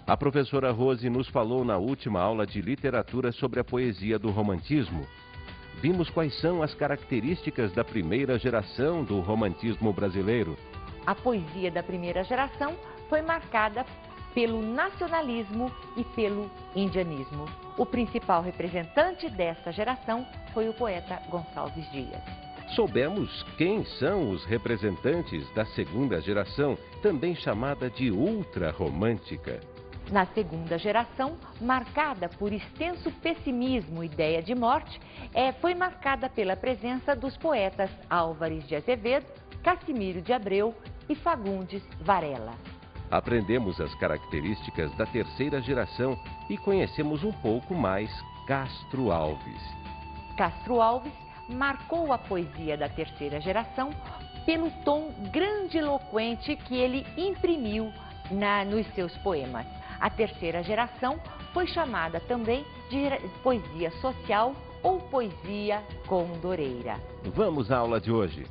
A professora Rose nos falou na última aula de literatura sobre a poesia do romantismo. Vimos quais são as características da primeira geração do romantismo brasileiro. A poesia da primeira geração foi marcada pelo nacionalismo e pelo indianismo. O principal representante dessa geração foi o poeta Gonçalves Dias. Soubemos quem são os representantes da segunda geração, também chamada de ultrarromântica. Na segunda geração, marcada por extenso pessimismo e ideia de morte, foi marcada pela presença dos poetas Álvares de Azevedo, Cassimiro de Abreu e Fagundes Varela. Aprendemos as características da terceira geração e conhecemos um pouco mais Castro Alves. Castro Alves marcou a poesia da terceira geração pelo tom grandiloquente que ele imprimiu nos seus poemas. A terceira geração foi chamada também de poesia social ou poesia condoreira. Vamos à aula de hoje.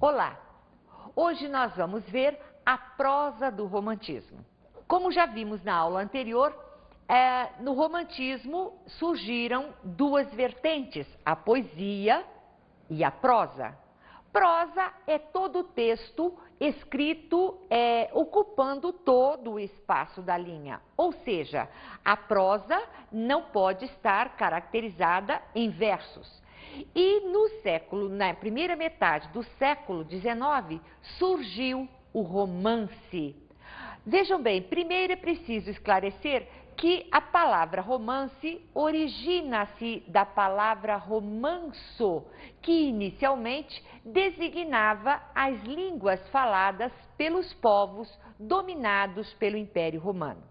Olá! Hoje nós vamos ver a prosa do romantismo. Como já vimos na aula anterior, no romantismo surgiram duas vertentes, a poesia e a prosa. Prosa é todo o texto escrito ocupando todo o espaço da linha, ou seja, a prosa não pode estar caracterizada em versos. E na primeira metade do século XIX, surgiu o romance. Vejam bem, primeiro é preciso esclarecer que a palavra romance origina-se da palavra romanço, que inicialmente designava as línguas faladas pelos povos dominados pelo Império Romano.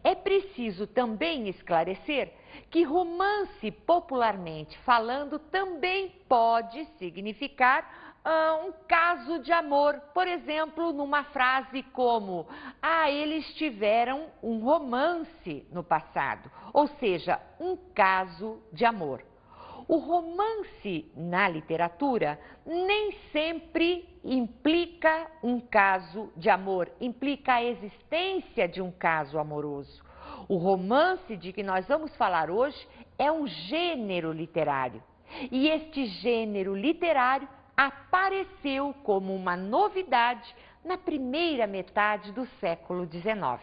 É preciso também esclarecer que romance, popularmente falando, também pode significar um caso de amor. Por exemplo, numa frase como, eles tiveram um romance no passado, ou seja, um caso de amor. O romance na literatura nem sempre implica um caso de amor, implica a existência de um caso amoroso. O romance de que nós vamos falar hoje é um gênero literário. E este gênero literário apareceu como uma novidade na primeira metade do século XIX.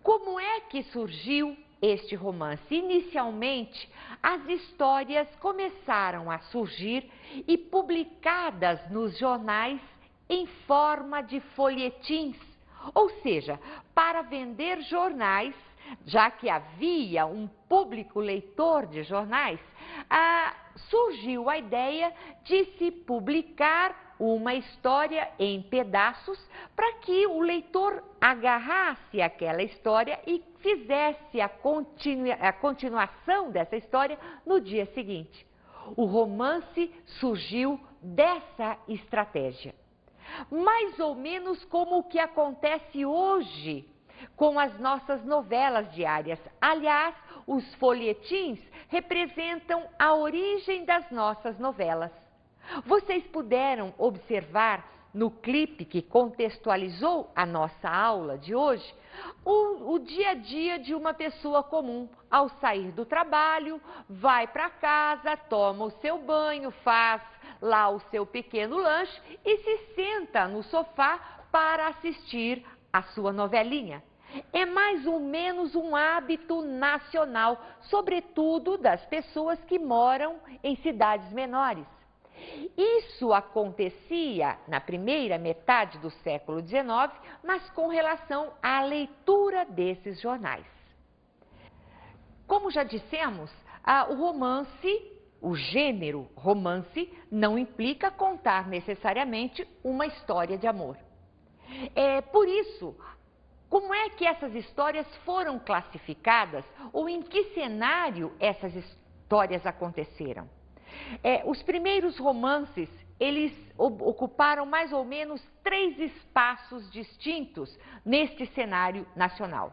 Como é que surgiu este romance? Inicialmente, as histórias começaram a surgir e publicadas nos jornais em forma de folhetins, ou seja, para vender jornais, já que havia um público leitor de jornais, surgiu a ideia de se publicar uma história em pedaços para que o leitor agarrasse aquela história e fizesse a continuação dessa história no dia seguinte. O romance surgiu dessa estratégia. Mais ou menos como o que acontece hoje com as nossas novelas diárias. Aliás, os folhetins representam a origem das nossas novelas. Vocês puderam observar no clipe que contextualizou a nossa aula de hoje, o dia a dia de uma pessoa comum. Ao sair do trabalho, vai para casa, toma o seu banho, faz lá o seu pequeno lanche e se senta no sofá para assistir a sua novelinha. É mais ou menos um hábito nacional, sobretudo das pessoas que moram em cidades menores. Isso acontecia na primeira metade do século XIX, mas com relação à leitura desses jornais. Como já dissemos, o romance, o gênero romance, não implica contar necessariamente uma história de amor. Por isso, como é que essas histórias foram classificadas ou em que cenário essas histórias aconteceram? Os primeiros romances, eles ocuparam mais ou menos 3 espaços distintos neste cenário nacional.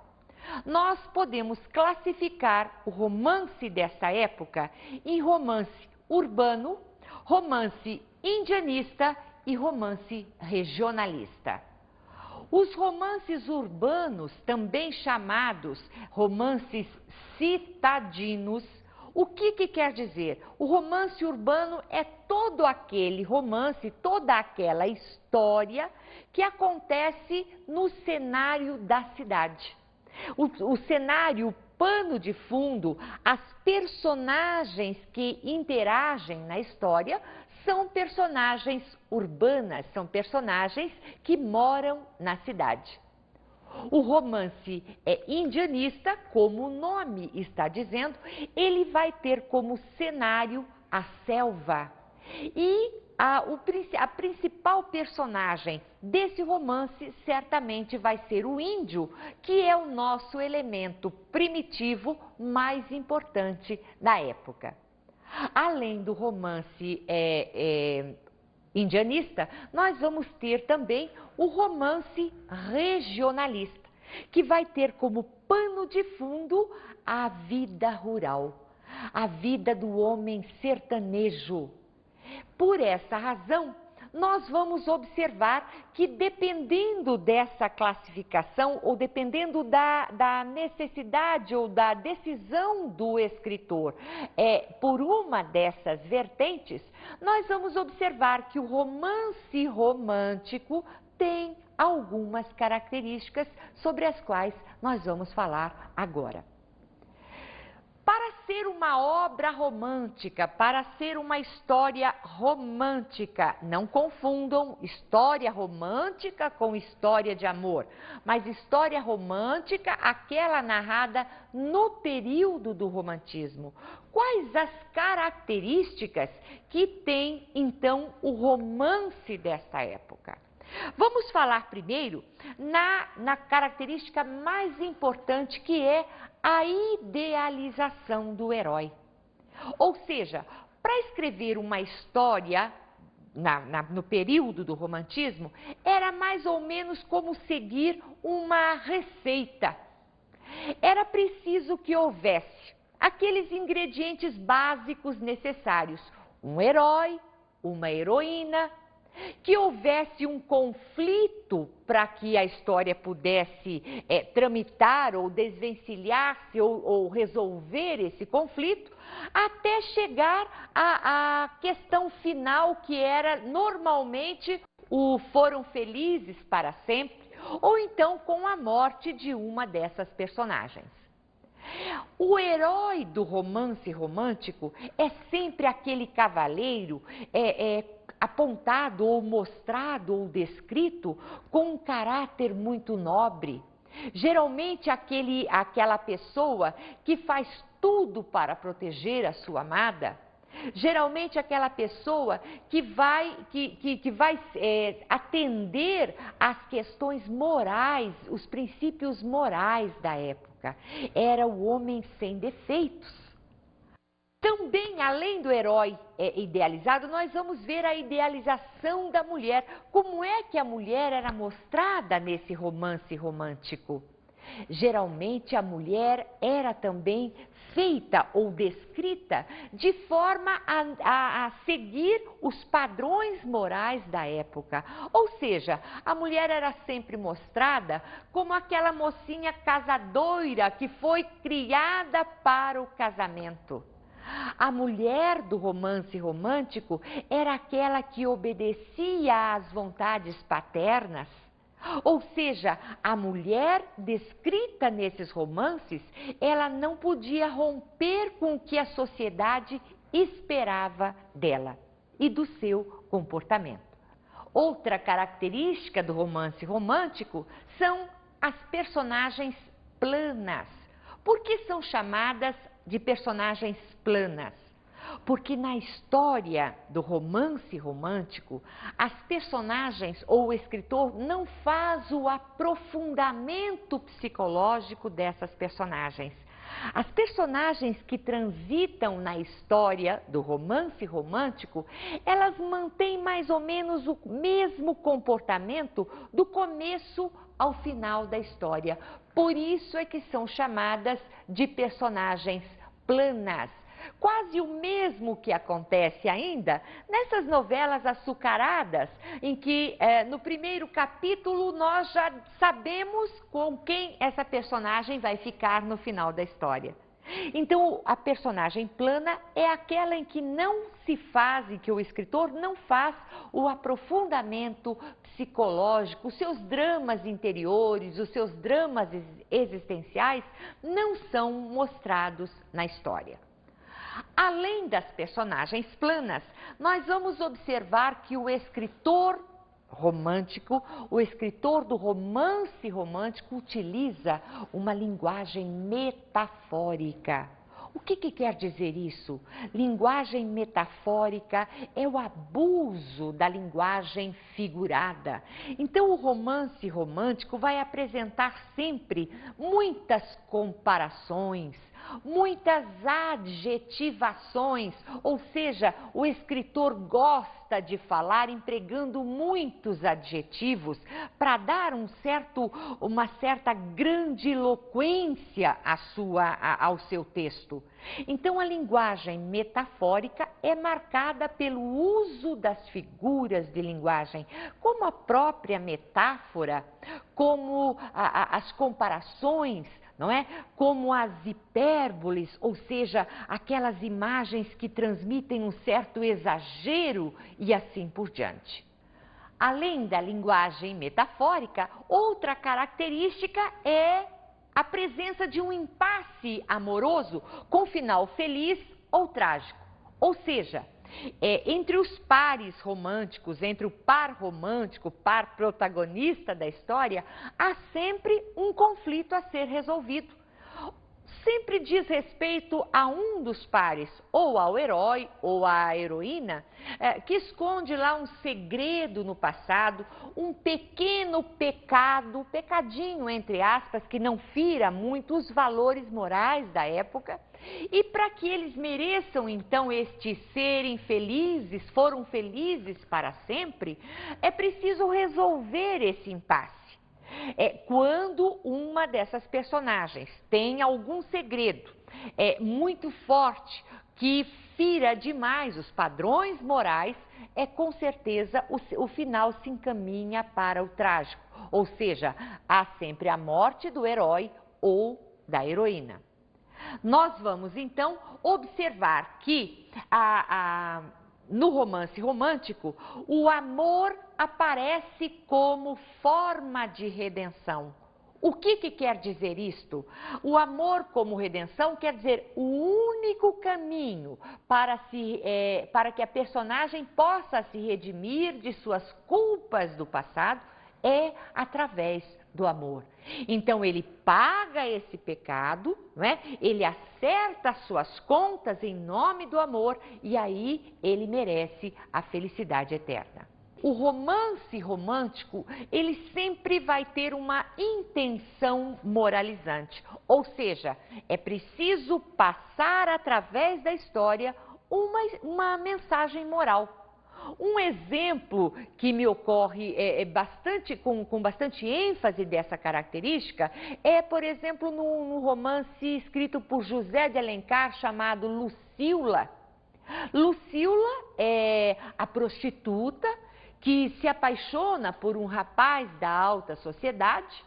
Nós podemos classificar o romance dessa época em romance urbano, romance indianista e romance regionalista. Os romances urbanos, também chamados romances citadinos, o que quer dizer? O romance urbano é todo aquele romance, toda aquela história que acontece no cenário da cidade. O cenário, o pano de fundo, as personagens que interagem na história são personagens urbanas, são personagens que moram na cidade. O romance indianista, como o nome está dizendo, ele vai ter como cenário a selva. E a principal personagem desse romance certamente vai ser o índio, que é o nosso elemento primitivo mais importante da época. Além do romance indianista, nós vamos ter também o romance regionalista, que vai ter como pano de fundo a vida rural, a vida do homem sertanejo. Por essa razão, nós vamos observar que, dependendo dessa classificação, ou dependendo da necessidade ou da decisão do escritor por uma dessas vertentes, nós vamos observar que o romance romântico tem algumas características sobre as quais nós vamos falar agora. Para ser uma obra romântica, para ser uma história romântica, não confundam história romântica com história de amor, mas história romântica, aquela narrada no período do romantismo. Quais as características que tem, então, o romance desta época? Vamos falar primeiro na característica mais importante, que é a idealização do herói. Ou seja, para escrever uma história no período do romantismo, era mais ou menos como seguir uma receita. Era preciso que houvesse aqueles ingredientes básicos necessários: um herói, uma heroína, que houvesse um conflito para que a história pudesse tramitar ou desvencilhar-se ou resolver esse conflito, até chegar à questão final, que era normalmente o foram felizes para sempre, ou então com a morte de uma dessas personagens. O herói do romance romântico é sempre aquele cavaleiro apontado ou mostrado ou descrito com um caráter muito nobre. Geralmente aquela pessoa que faz tudo para proteger a sua amada. Geralmente aquela pessoa que vai atender às questões morais, os princípios morais da época. Era o homem sem defeitos. Também, além do herói idealizado, nós vamos ver a idealização da mulher. Como é que a mulher era mostrada nesse romance romântico? Geralmente a mulher era também feita ou descrita de forma a seguir os padrões morais da época. Ou seja, a mulher era sempre mostrada como aquela mocinha casadoira que foi criada para o casamento. A mulher do romance romântico era aquela que obedecia às vontades paternas. Ou seja, a mulher descrita nesses romances, ela não podia romper com o que a sociedade esperava dela e do seu comportamento. Outra característica do romance romântico são as personagens planas. Por que são chamadas de personagens planas? Porque na história do romance romântico, as personagens ou o escritor não faz o aprofundamento psicológico dessas personagens. As personagens que transitam na história do romance romântico, elas mantêm mais ou menos o mesmo comportamento do começo ao final da história. Por isso é que são chamadas de personagens planas. Quase o mesmo que acontece ainda nessas novelas açucaradas, em que no primeiro capítulo nós já sabemos com quem essa personagem vai ficar no final da história. Então, a personagem plana é aquela em que não se faz, em que o escritor não faz o aprofundamento psicológico, os seus dramas interiores, os seus dramas existenciais não são mostrados na história. Além das personagens planas, nós vamos observar que o escritor romântico, o escritor do romance romântico utiliza uma linguagem metafórica. O que quer dizer isso? Linguagem metafórica é o abuso da linguagem figurada. Então, o romance romântico vai apresentar sempre muitas comparações, muitas adjetivações, ou seja, o escritor gosta de falar empregando muitos adjetivos para dar uma certa grandiloquência ao seu texto. Então, a linguagem metafórica é marcada pelo uso das figuras de linguagem, como a própria metáfora, como as comparações, não é? Como as hipérboles, ou seja, aquelas imagens que transmitem um certo exagero e assim por diante. Além da linguagem metafórica, outra característica é a presença de um impasse amoroso com final feliz ou trágico. Ou seja, entre os pares românticos, entre o par romântico, par protagonista da história, há sempre um conflito a ser resolvido. Sempre diz respeito a um dos pares, ou ao herói ou à heroína, que esconde lá um segredo no passado, um pequeno pecado, pecadinho entre aspas, que não fira muito os valores morais da época. E para que eles mereçam, então, serem felizes, foram felizes para sempre, é preciso resolver esse impasse. Quando uma dessas personagens tem algum segredo muito forte que fira demais os padrões morais, com certeza o final se encaminha para o trágico. Ou seja, há sempre a morte do herói ou da heroína. Nós vamos então observar que no romance romântico, o amor aparece como forma de redenção. O que quer dizer isto? O amor como redenção quer dizer o único caminho para que a personagem possa se redimir de suas culpas do passado é através do amor. Então ele paga esse pecado, né? Ele acerta as suas contas em nome do amor e aí ele merece a felicidade eterna. O romance romântico, ele sempre vai ter uma intenção moralizante, ou seja, é preciso passar através da história uma mensagem moral. Um exemplo que me ocorre com bastante ênfase dessa característica é, por exemplo, no romance escrito por José de Alencar chamado Lucíula. Lucíula é a prostituta que se apaixona por um rapaz da alta sociedade.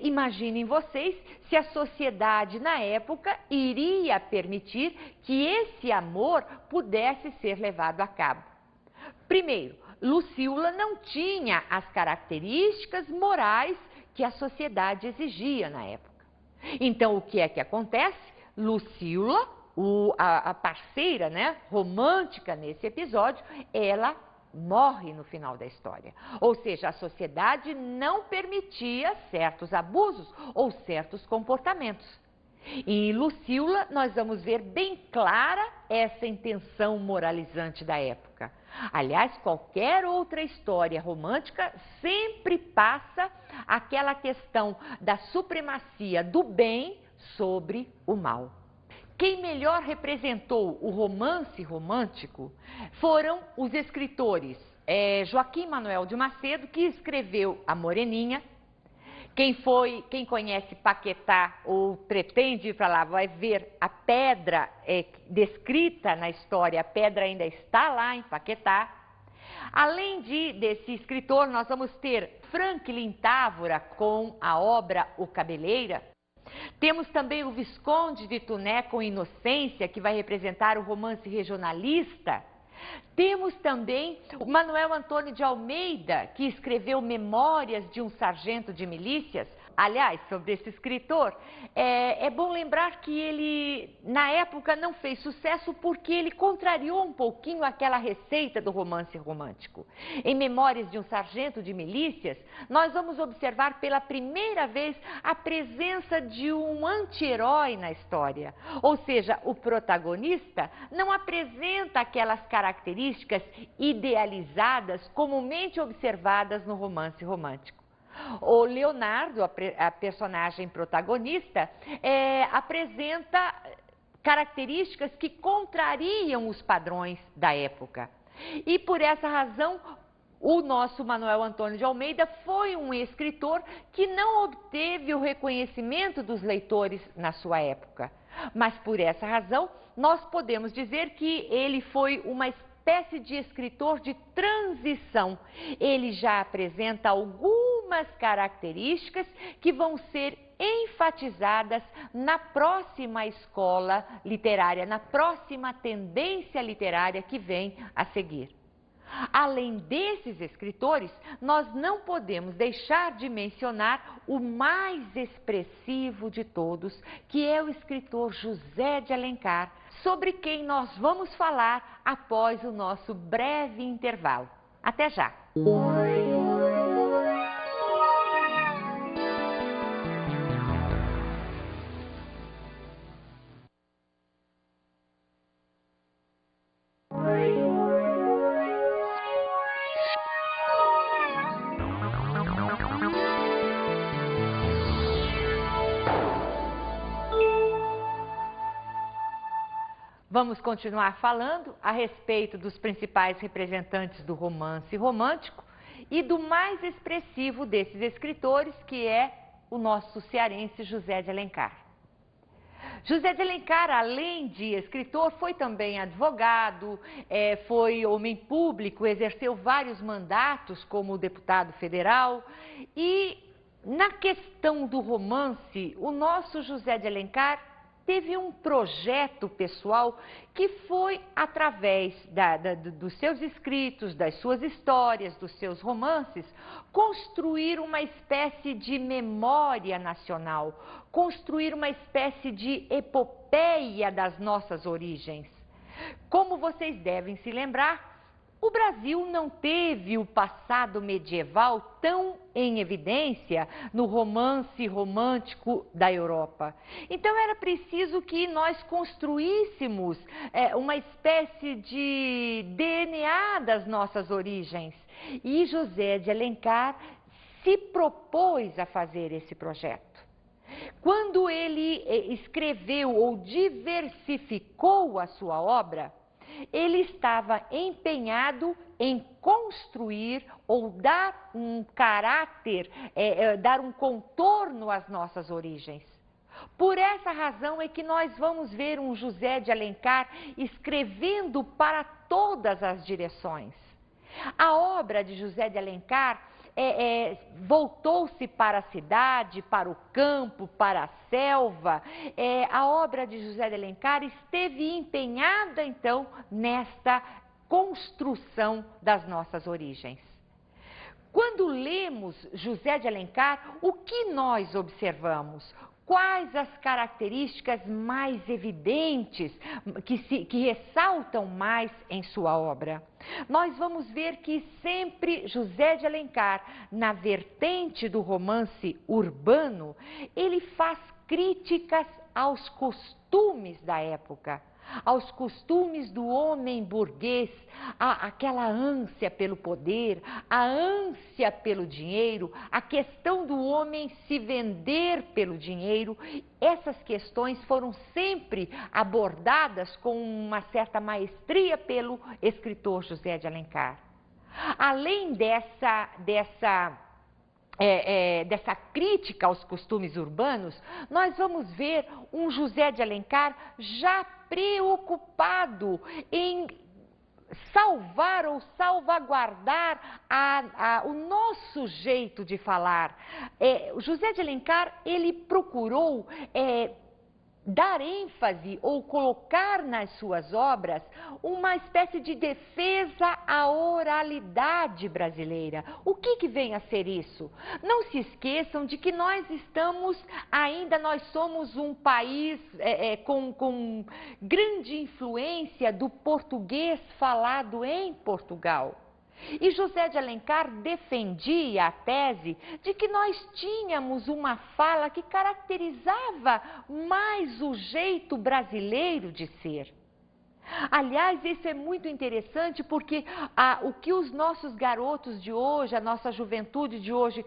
Imaginem vocês se a sociedade na época iria permitir que esse amor pudesse ser levado a cabo. Primeiro, Lucíula não tinha as características morais que a sociedade exigia na época. Então, o que é que acontece? Lucíula, a parceira, né, romântica nesse episódio, ela morre no final da história. Ou seja, a sociedade não permitia certos abusos ou certos comportamentos. Em Lucíula, nós vamos ver bem clara essa intenção moralizante da época. Aliás, qualquer outra história romântica sempre passa aquela questão da supremacia do bem sobre o mal. Quem melhor representou o romance romântico foram os escritores Joaquim Manuel de Macedo, que escreveu A Moreninha. Quem conhece Paquetá ou pretende ir para lá vai ver a pedra descrita na história, a pedra ainda está lá em Paquetá. Além desse escritor, nós vamos ter Franklin Távora com a obra O Cabeleira. Temos também o Visconde de Tuné com Inocência, que vai representar o romance regionalista. Temos também o Manuel Antônio de Almeida, que escreveu Memórias de um Sargento de Milícias. Aliás, sobre esse escritor, é bom lembrar que ele, na época, não fez sucesso porque ele contrariou um pouquinho aquela receita do romance romântico. Em Memórias de um Sargento de Milícias, nós vamos observar pela primeira vez a presença de um anti-herói na história. Ou seja, o protagonista não apresenta aquelas características idealizadas comumente observadas no romance romântico. O Leonardo, a personagem protagonista, apresenta características que contrariam os padrões da época. E por essa razão, o nosso Manuel Antônio de Almeida foi um escritor que não obteve o reconhecimento dos leitores na sua época. Mas por essa razão, nós podemos dizer que ele foi uma espécie de escritor de transição. Ele já apresenta algumas características que vão ser enfatizadas na próxima escola literária, na próxima tendência literária que vem a seguir. Além desses escritores, nós não podemos deixar de mencionar o mais expressivo de todos, que é o escritor José de Alencar, sobre quem nós vamos falar após o nosso breve intervalo. Até já! Vamos continuar falando a respeito dos principais representantes do romance romântico e do mais expressivo desses escritores, que é o nosso cearense José de Alencar. José de Alencar, além de escritor, foi também advogado, foi homem público, exerceu vários mandatos como deputado federal. E na questão do romance, o nosso José de Alencar teve um projeto pessoal que foi através dos seus escritos, das suas histórias, dos seus romances, construir uma espécie de memória nacional, construir uma espécie de epopeia das nossas origens. Como vocês devem se lembrar, o Brasil não teve o passado medieval tão em evidência no romance romântico da Europa. Então era preciso que nós construíssemos uma espécie de DNA das nossas origens. E José de Alencar se propôs a fazer esse projeto. Quando ele escreveu ou diversificou a sua obra, ele estava empenhado em construir ou dar um caráter, dar um contorno às nossas origens. Por essa razão é que nós vamos ver um José de Alencar escrevendo para todas as direções. A obra de José de Alencar voltou-se para a cidade, para o campo, para a selva. A obra de José de Alencar esteve empenhada, então, nesta construção das nossas origens. Quando lemos José de Alencar, o que nós observamos? Quais as características mais evidentes que ressaltam mais em sua obra? Nós vamos ver que sempre José de Alencar, na vertente do romance urbano, ele faz críticas aos costumes da época, aos costumes do homem burguês, aquela ânsia pelo poder, a ânsia pelo dinheiro, a questão do homem se vender pelo dinheiro. Essas questões foram sempre abordadas com uma certa maestria pelo escritor José de Alencar. Além dessa crítica aos costumes urbanos, nós vamos ver um José de Alencar já preocupado em salvar ou salvaguardar o nosso jeito de falar. José de Alencar, ele procurou dar ênfase ou colocar nas suas obras uma espécie de defesa à oralidade brasileira. O que vem a ser isso? Não se esqueçam de que nós somos um país com grande influência do português falado em Portugal. E José de Alencar defendia a tese de que nós tínhamos uma fala que caracterizava mais o jeito brasileiro de ser. Aliás, isso é muito interessante porque o que os nossos garotos de hoje, a nossa juventude de hoje,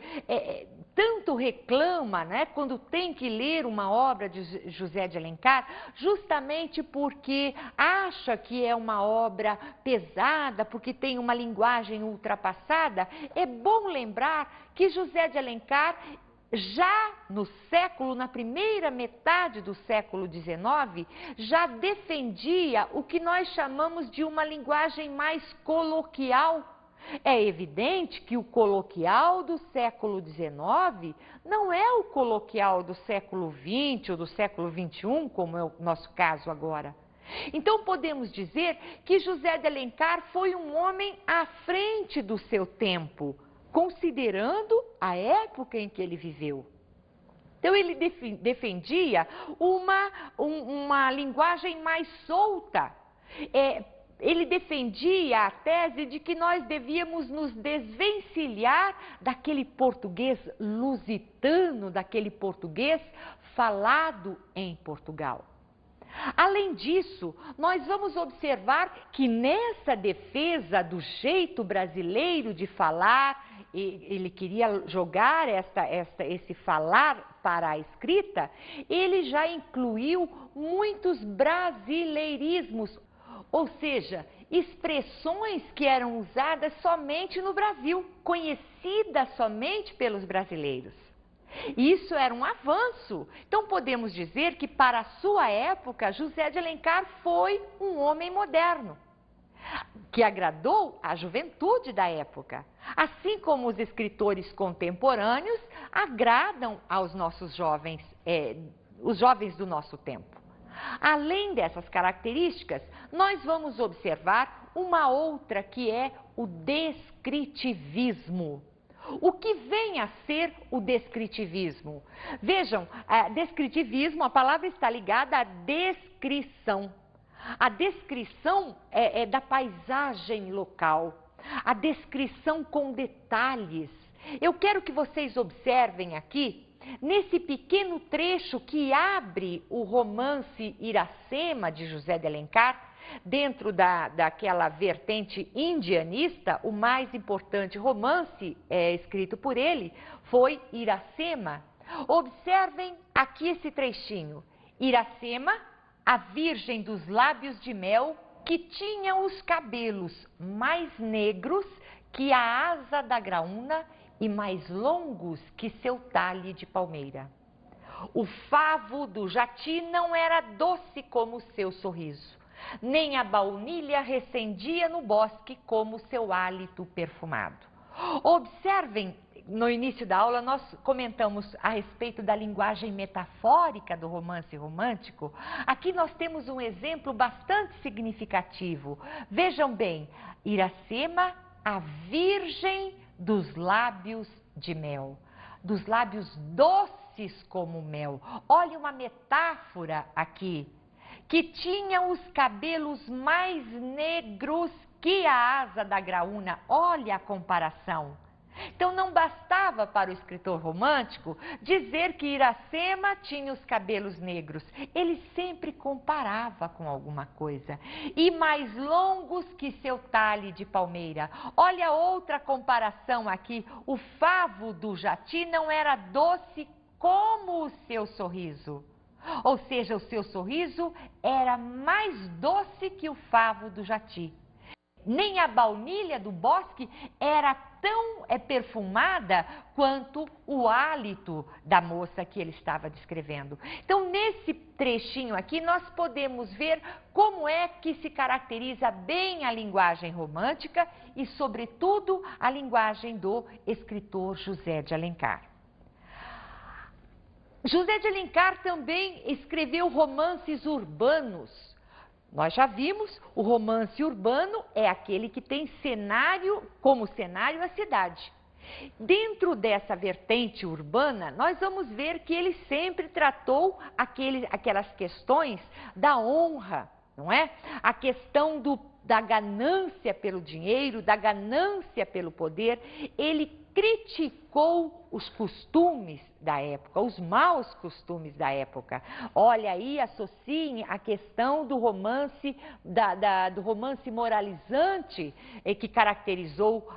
tanto reclama, né, quando tem que ler uma obra de José de Alencar, justamente porque acha que é uma obra pesada, porque tem uma linguagem ultrapassada. É bom lembrar que José de Alencar, já na primeira metade do século XIX, já defendia o que nós chamamos de uma linguagem mais coloquial. É evidente que o coloquial do século XIX não é o coloquial do século XX ou do século XXI, como é o nosso caso agora. Então podemos dizer que José de Alencar foi um homem à frente do seu tempo, considerando a época em que ele viveu. Então ele defendia uma linguagem mais solta. Ele defendia a tese de que nós devíamos nos desvencilhar daquele português lusitano, daquele português falado em Portugal. Além disso, nós vamos observar que nessa defesa do jeito brasileiro de falar, ele queria jogar esse falar para a escrita, ele já incluiu muitos brasileirismos, ou seja, expressões que eram usadas somente no Brasil, conhecidas somente pelos brasileiros. Isso era um avanço. Então podemos dizer que para a sua época, José de Alencar foi um homem moderno, que agradou a juventude da época, assim como os escritores contemporâneos agradam aos nossos jovens, os jovens do nosso tempo. Além dessas características, nós vamos observar uma outra que é o descritivismo. O que vem a ser o descritivismo? Vejam, descritivismo, a palavra está ligada à descrição. A descrição é da paisagem local, a descrição com detalhes. Eu quero que vocês observem aqui, nesse pequeno trecho que abre o romance Iracema, de José de Alencar, dentro daquela vertente indianista, o mais importante romance escrito por ele foi Iracema. Observem aqui esse trechinho. Iracema, a virgem dos lábios de mel, que tinha os cabelos mais negros que a asa da graúna e mais longos que seu talhe de palmeira. O favo do jati não era doce como o seu sorriso, nem a baunilha recendia no bosque como seu hálito perfumado. Observem, no início da aula nós comentamos a respeito da linguagem metafórica do romance romântico. Aqui nós temos um exemplo bastante significativo. Vejam bem, Iracema, a virgem dos lábios de mel, dos lábios doces como mel. Olha uma metáfora aqui. Que tinha os cabelos mais negros que a asa da graúna. Olha a comparação. Então não bastava para o escritor romântico dizer que Iracema tinha os cabelos negros. Ele sempre comparava com alguma coisa. E mais longos que seu talhe de palmeira. Olha outra comparação aqui. O favo do jati não era doce como o seu sorriso. Ou seja, o seu sorriso era mais doce que o favo do jati. Nem a baunilha do bosque era tão perfumada quanto o hálito da moça que ele estava descrevendo. Então, nesse trechinho aqui, nós podemos ver como é que se caracteriza bem a linguagem romântica e, sobretudo, a linguagem do escritor José de Alencar. José de Alencar também escreveu romances urbanos. Nós já vimos, o romance urbano é aquele que tem como cenário a cidade. Dentro dessa vertente urbana, nós vamos ver que ele sempre tratou aquelas questões da honra, não é? A questão da ganância pelo dinheiro, da ganância pelo poder. Ele criticou os costumes da época, os maus costumes da época. Olha aí, associem a questão do romance, do romance moralizante que caracterizou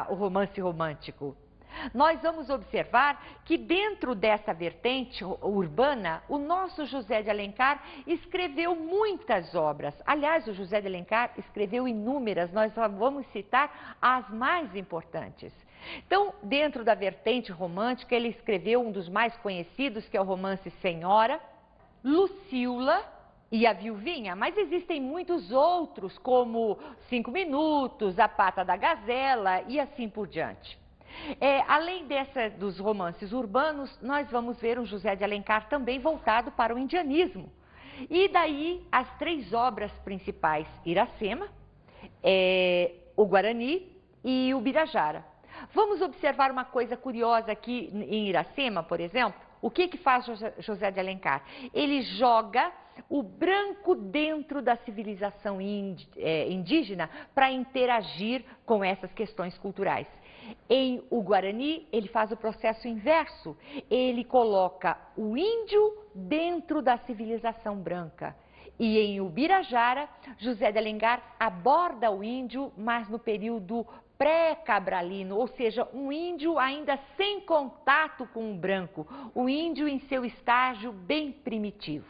o romance romântico. Nós vamos observar que dentro dessa vertente urbana, o nosso José de Alencar escreveu muitas obras. Aliás, o José de Alencar escreveu inúmeras, nós vamos citar as mais importantes. Então, dentro da vertente romântica, ele escreveu um dos mais conhecidos, que é o romance Senhora, Lucíula e a Viuvinha, mas existem muitos outros, como 5 Minutos, A Pata da Gazela e assim por diante. Além dos romances urbanos, nós vamos ver um José de Alencar também voltado para o indianismo. E daí as 3 obras principais, Iracema, o Guarani e o Birajara. Vamos observar uma coisa curiosa aqui em Iracema, por exemplo. O que faz José de Alencar? Ele joga o branco dentro da civilização indígena para interagir com essas questões culturais. Em O Guarani, ele faz o processo inverso. Ele coloca o índio dentro da civilização branca. E em O Birajara, José de Alencar aborda o índio, mas no período pré-cabralino, ou seja, um índio ainda sem contato com o branco, o índio em seu estágio bem primitivo.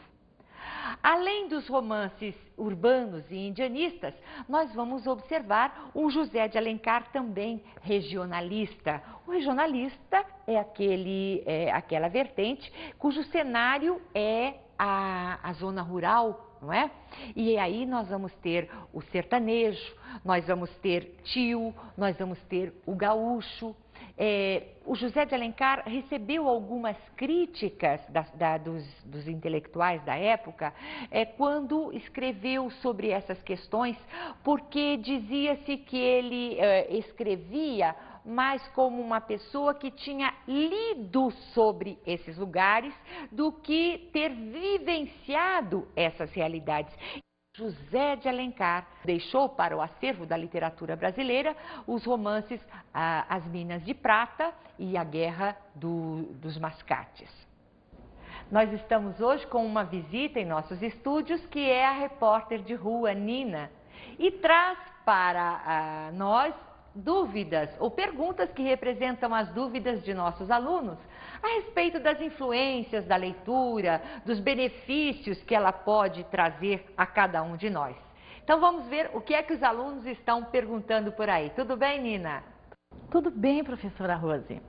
Além dos romances urbanos e indianistas, nós vamos observar um José de Alencar também regionalista. O regionalista é aquela vertente cujo cenário é a zona rural, não é? E aí nós vamos ter o sertanejo, nós vamos ter tio, nós vamos ter o gaúcho. O José de Alencar recebeu algumas críticas dos intelectuais da época quando escreveu sobre essas questões, porque dizia-se que ele escrevia mais como uma pessoa que tinha lido sobre esses lugares do que ter vivenciado essas realidades. José de Alencar deixou para o acervo da literatura brasileira os romances As Minas de Prata e A Guerra dos Mascates. Nós estamos hoje com uma visita em nossos estúdios, que é a repórter de rua Nina, e traz para nós dúvidas ou perguntas que representam as dúvidas de nossos alunos a respeito das influências da leitura, dos benefícios que ela pode trazer a cada um de nós. Então vamos ver o que é que os alunos estão perguntando por aí. Tudo bem, Nina? Tudo bem, professora Rose.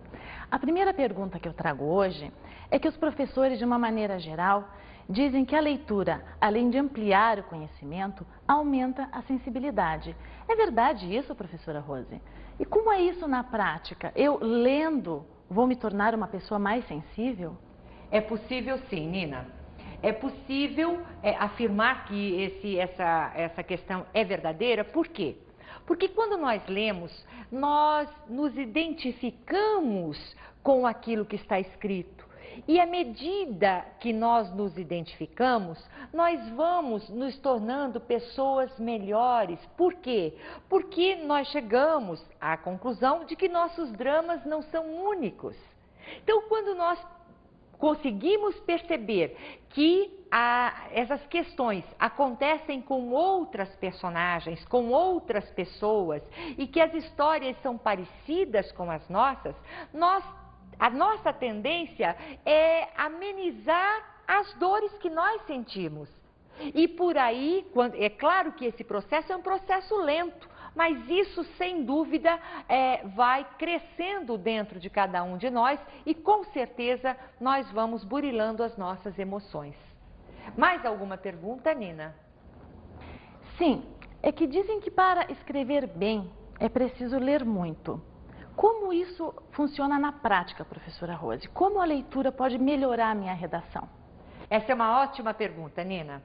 A primeira pergunta que eu trago hoje é que os professores, de uma maneira geral, dizem que a leitura, além de ampliar o conhecimento, aumenta a sensibilidade. É verdade isso, professora Rose? E como é isso na prática? Eu, lendo, vou me tornar uma pessoa mais sensível? É possível sim, Nina. É possível afirmar que essa questão é verdadeira. Por quê? Porque quando nós lemos, nós nos identificamos com aquilo que está escrito. E à medida que nós nos identificamos, nós vamos nos tornando pessoas melhores. Por quê? Porque nós chegamos à conclusão de que nossos dramas não são únicos. Então, quando nós conseguimos perceber que essas questões acontecem com outras personagens, com outras pessoas, e que as histórias são parecidas com as nossas, a nossa tendência é amenizar as dores que nós sentimos. E por aí, é claro que esse processo é um processo lento, mas isso, sem dúvida, vai crescendo dentro de cada um de nós e, com certeza, nós vamos burilando as nossas emoções. Mais alguma pergunta, Nina? Sim, é que dizem que para escrever bem é preciso ler muito. Como isso funciona na prática, professora Rose? Como a leitura pode melhorar a minha redação? Essa é uma ótima pergunta, Nina.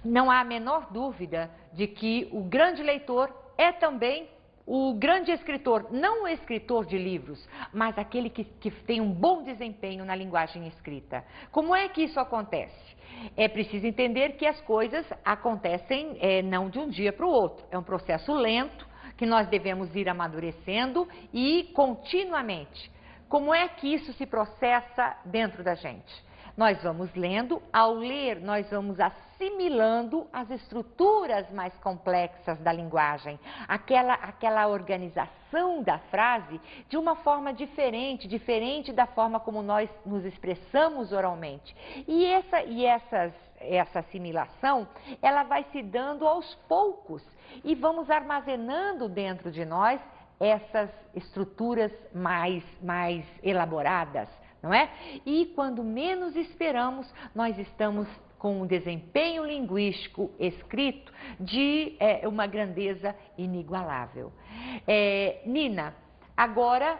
Não há a menor dúvida de que o grande leitor é também o grande escritor, não o escritor de livros, mas aquele que tem um bom desempenho na linguagem escrita. Como é que isso acontece? É preciso entender que as coisas acontecem não de um dia para o outro. É um processo lento, que nós devemos ir amadurecendo e continuamente. Como é que isso se processa dentro da gente? Nós vamos lendo, ao ler nós vamos assimilando as estruturas mais complexas da linguagem, aquela organização da frase de uma forma diferente da forma como nós nos expressamos oralmente. E essa assimilação, ela vai se dando aos poucos e vamos armazenando dentro de nós essas estruturas mais elaboradas, não é? E quando menos esperamos, nós estamos com um desempenho linguístico escrito de uma grandeza inigualável. Nina, agora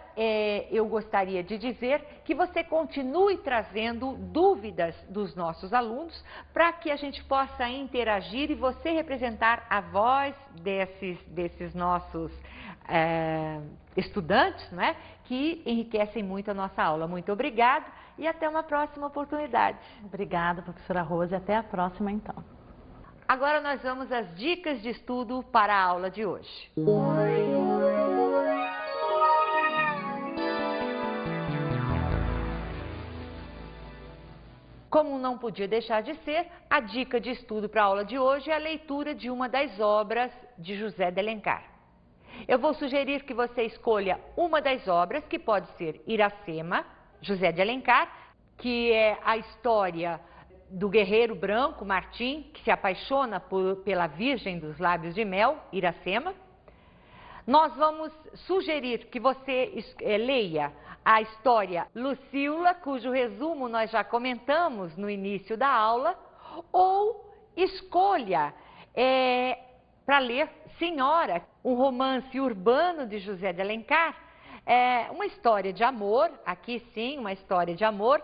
eu gostaria de dizer que você continue trazendo dúvidas dos nossos alunos para que a gente possa interagir e você representar a voz desses nossos estudantes, não é? Que enriquecem muito a nossa aula. Muito obrigada e até uma próxima oportunidade. Obrigada, professora Rose. Até a próxima, então. Agora nós vamos às dicas de estudo para a aula de hoje. Como não podia deixar de ser, a dica de estudo para a aula de hoje é a leitura de uma das obras de José de Alencar. Eu vou sugerir que você escolha uma das obras, que pode ser Iracema, José de Alencar, que é a história do guerreiro branco, Martim, que se apaixona pela Virgem dos Lábios de Mel, Iracema. Nós vamos sugerir que você leia a história Lucíula, cujo resumo nós já comentamos no início da aula, ou escolha para ler Senhora, um romance urbano de José de Alencar, uma história de amor, aqui sim, uma história de amor,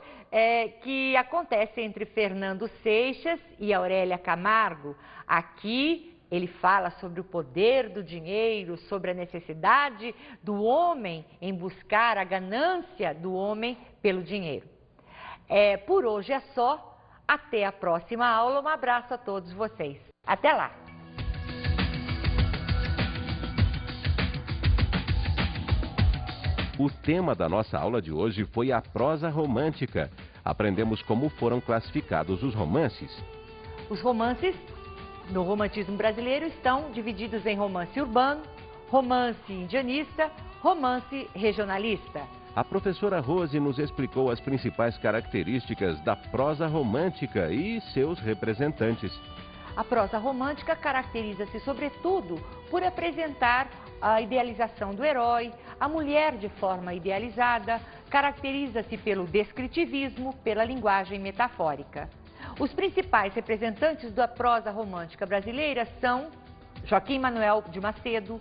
que acontece entre Fernando Seixas e Aurélia Camargo. Aqui ele fala sobre o poder do dinheiro, sobre a necessidade do homem em buscar a ganância do homem pelo dinheiro. Por hoje é só. Até a próxima aula. Um abraço a todos vocês. Até lá! O tema da nossa aula de hoje foi a prosa romântica. Aprendemos como foram classificados os romances. Os romances no romantismo brasileiro estão divididos em romance urbano, romance indianista, romance regionalista. A professora Rose nos explicou as principais características da prosa romântica e seus representantes. A prosa romântica caracteriza-se, sobretudo, por apresentar a idealização do herói, a mulher de forma idealizada, caracteriza-se pelo descritivismo, pela linguagem metafórica. Os principais representantes da prosa romântica brasileira são Joaquim Manuel de Macedo,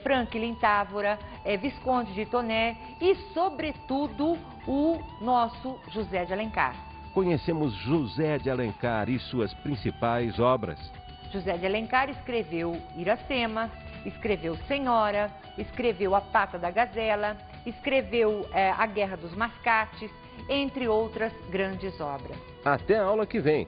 Franklin Távora, Visconde de Toné e, sobretudo, o nosso José de Alencar. Conhecemos José de Alencar e suas principais obras. José de Alencar escreveu Iracema, escreveu Senhora, escreveu A Pata da Gazela, escreveu A Guerra dos Mascates, entre outras grandes obras. Até a aula que vem!